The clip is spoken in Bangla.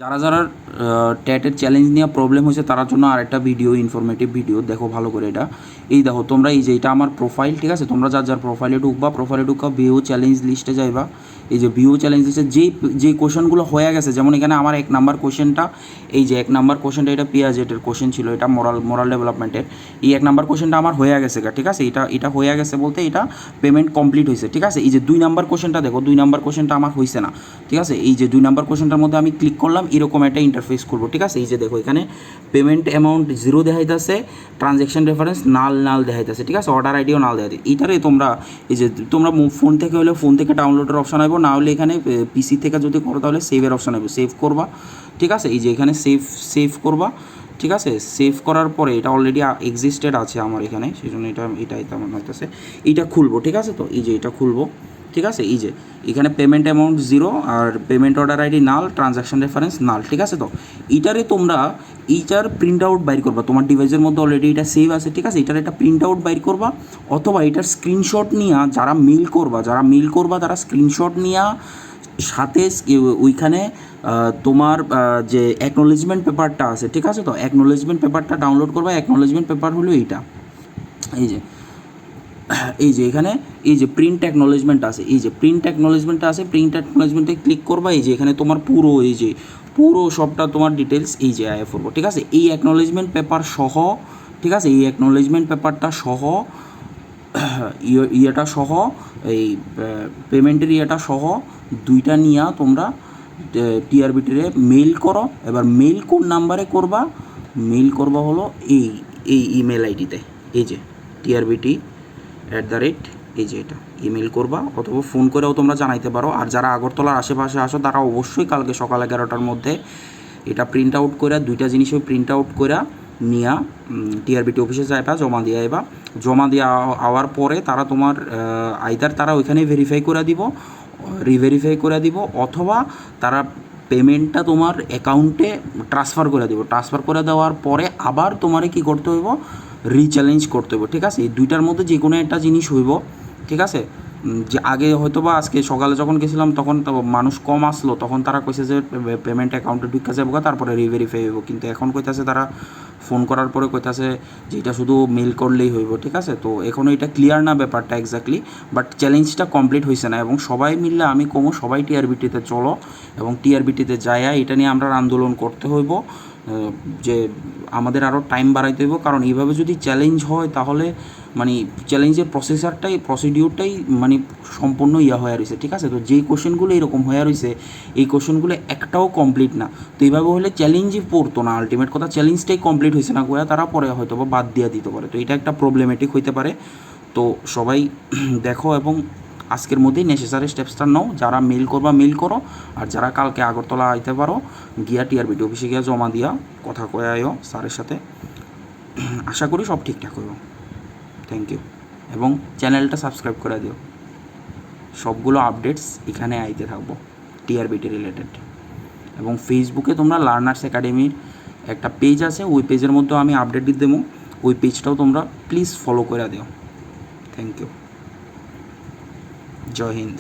যারা যারা ট্যাটের চ্যালেঞ্জ নিয়ে প্রবলেম হয়েছে তার জন্য আরেকটা ভিডিও, ইনফরমেটিভ ভিডিও দেখো ভালো করে। এটা এই দেখো তোমরা, এই যে এটা আমার প্রোফাইল, ঠিক আছে? তোমরা যার যার প্রোফাইলে ঢুকা ভিউ চ্যালেঞ্জ লিস্টে যাইবা। এই যে ভিউ চ্যালেঞ্জ লিস্টে যেই কোশ্চেনগুলো হয়ে গেছে, যেমন এখানে আমার 1 নাম্বার কোশ্চেনটা, এই যে 1 নাম্বার কোশ্চেনটা এটা পিয়াজেটের কোশ্চেন ছিল, এটা মোরাল ডেভেলপমেন্টের। এই 1 নাম্বার কোশ্চেনটা আমার হয়ে গেছে, ঠিক আছে? এটা হয়ে গেছে বলতে এটা পেমেন্ট কমপ্লিট হয়েছে, ঠিক আছে? এই যে 2 নাম্বার কোশ্চেনটা দেখো, 2 নাম্বার কোশ্চেনটা আমার হয়েছে না, ঠিক আছে? এই যে 2 নাম্বার কোশ্চেনটার মধ্যে আমি ক্লিক করলাম, এরকম একটা ইন্টারফেস করবো, ঠিক আছে? এই যে দেখো এখানে পেমেন্ট অ্যামাউন্ট 0 দেখাইতেছে, ট্রানজ্যাকশন রেফারেন্স নাল দেখাইতেছে, ঠিক আছে? অর্ডার আইডিও নাল দেখাইতে। এইটারে তোমরা এই যে তোমরা ফোন থেকে হলে ফোন থেকে ডাউনলোডের অপশন আসবো, না হলে এখানে পিসি থেকে যদি করো তাহলে সেভের অপশন আসবে, সেভ করবা, ঠিক আছে? এই যে এখানে সেভ করবা, ঠিক আছে? সেভ করার পরে এটা অলরেডি এক্সিস্টেড আছে আমার এখানে, সেই জন্য এটা আমার হইতেছে। এইটা খুলবো, ঠিক আছে? তো এই যে এটা খুলবো, ঠিক আছে? এই যে এখানে পেমেন্ট অ্যামাউন্ট 0 আর পেমেন্ট অর্ডার আইডি নাল, ট্রানজ্যাকশন রেফারেন্স নাল, ঠিক আছে? তো এইটারে তোমরা এইটার প্রিন্ট আউট বাইর করবা, তোমার ডিভাইসের মধ্যে অলরেডি এটা সেভ আছে, ঠিক আছে? এটার একটা প্রিন্ট আউট বাইর করবা, অথবা এটার স্ক্রিনশট নিয়ে যারা মেল করবা তারা স্ক্রিনশট নিয়ে সাথে ওইখানে তোমার যে অ্যাকনোলেজমেন্ট পেপারটা আছে, ঠিক আছে? তো অ্যাকনোলেজমেন্ট পেপারটা ডাউনলোড করবা। অ্যাকনোলেজমেন্ট পেপার হলো এইটা, এই যে এখানে এই যে প্রিন্ট অ্যাকনোলেজমেন্ট আছে, এই যে প্রিন্ট অ্যাকনোলেজমেন্টটা আছে, প্রিন্ট অ্যাকনোলেজমেন্টে ক্লিক করবা। এই যে এখানে তোমার পুরো সবটা তোমার ডিটেলস এই যে আয়া পড়বো, ঠিক আছে? এই অ্যাকনোলেজমেন্ট পেপার সহ, ঠিক আছে? এই অ্যাকনোলেজমেন্ট পেপারটা সহ ইয়েটা সহ, এই পেমেন্টের ইয়েটা সহ দুইটা নিয়ে তোমরা টিআরবিটিরে মেল করো। এবার মেল কোন নাম্বারে করবা? মেল করবা হলো এই ইমেল আইডিতে, এই যে টিআরবিটি এই যে এটা ইমেল করবা, অথবা ফোন করেও তোমরা জানাইতে পারো। আর যারা আগরতলার আশেপাশে আসো তারা অবশ্যই কালকে সকাল 11টার মধ্যে এটা প্রিন্ট আউট করে, দুইটা জিনিসও প্রিন্ট আউট করে নিয়া টিআরবিটি অফিসে যাইবা, জমা দিয়ে আওয়ার পরে তারা তোমার আইদার তারা ওইখানে ভেরিফাই করে দিব, রিভেরিফাই করে দিব, অথবা তারা পেমেন্টটা তোমার অ্যাকাউন্টে ট্রান্সফার করে দেওয়ার পরে আবার তোমারে কি করতে হইব? রিচ্যালেঞ্জ করতে হইব, ঠিক আছে? এই দুইটার মধ্যে যে কোনো একটা জিনিস হইব, ঠিক আছে? যে আগে হয়তো বা আজকে সকালে যখন গেছিলাম তখন মানুষ কম আসলো, তখন তারা কইছে যে পেমেন্ট অ্যাকাউন্টে ঢুকে যাবো, তারপরে রিভেরিফাই হইব। কিন্তু এখন কইতাছে তারা ফোন করার পরে কইতাছে যে এটা শুধু মেল করলেই হইব, ঠিক আছে? তো এখনও এটা ক্লিয়ার না ব্যাপারটা এক্স্যাক্টলি, বাট চ্যালেঞ্জটা কমপ্লিট হয়েছে না। এবং সবাই মিললে আমি কমো, সবাই টিআরবিটিতে চলো এবং টিআরবিটিতে যাইয়া এটা নিয়ে আমরা আন্দোলন করতে হইব যে আমাদের আরও টাইম বাড়াইতে হইব। কারণ এইভাবে যদি চ্যালেঞ্জ হয় তাহলে মানে চ্যালেঞ্জের প্রসিডিউরটাই মানে সম্পূর্ণ হয়ে রয়েছে, ঠিক আছে? তো যেই কোশ্চেনগুলো এরকম হয়ে রয়েছে, এই কোশ্চেনগুলো একটাও কমপ্লিট না। তো এইভাবে হলে চ্যালেঞ্জই পড়তো না, আলটিমেট কথা চ্যালেঞ্জটাই কমপ্লিট হয়েছে না গোয়া, তারা পরে হয়তো বা বাদ দিয়ে দিতে পারে। তো এটা একটা প্রবলেমেটিক হইতে পারে। তো সবাই দেখো এবং আজকের মধ্যেই নেসেসারি স্টেপসটা নাও। যারা মেল করো, আর যারা কালকে আগরতলা আইতে পারো গিয়া টিআরবিটি অফিসে গিয়া জমা দিয়া কথা কয়ে আয়ো স্যারের সাথে। আশা করি সব ঠিকঠাক হইব। Thank you. এবং চ্যানেলটা সাবস্ক্রাইব করে দিও, সবগুলো আপডেটস এখানে আইতে থাকবো টিআরবিটি রিলেটেড। এবং ফেসবুকে তোমরা লার্নার্স একাডেমির একটা পেজ আছে, ওই পেজের মধ্যেও আমি আপডেট দিয়ে দেবো, ওই পেজটাও তোমরা প্লিজ ফলো করে দিও। Thank you. জয় হিন্দ।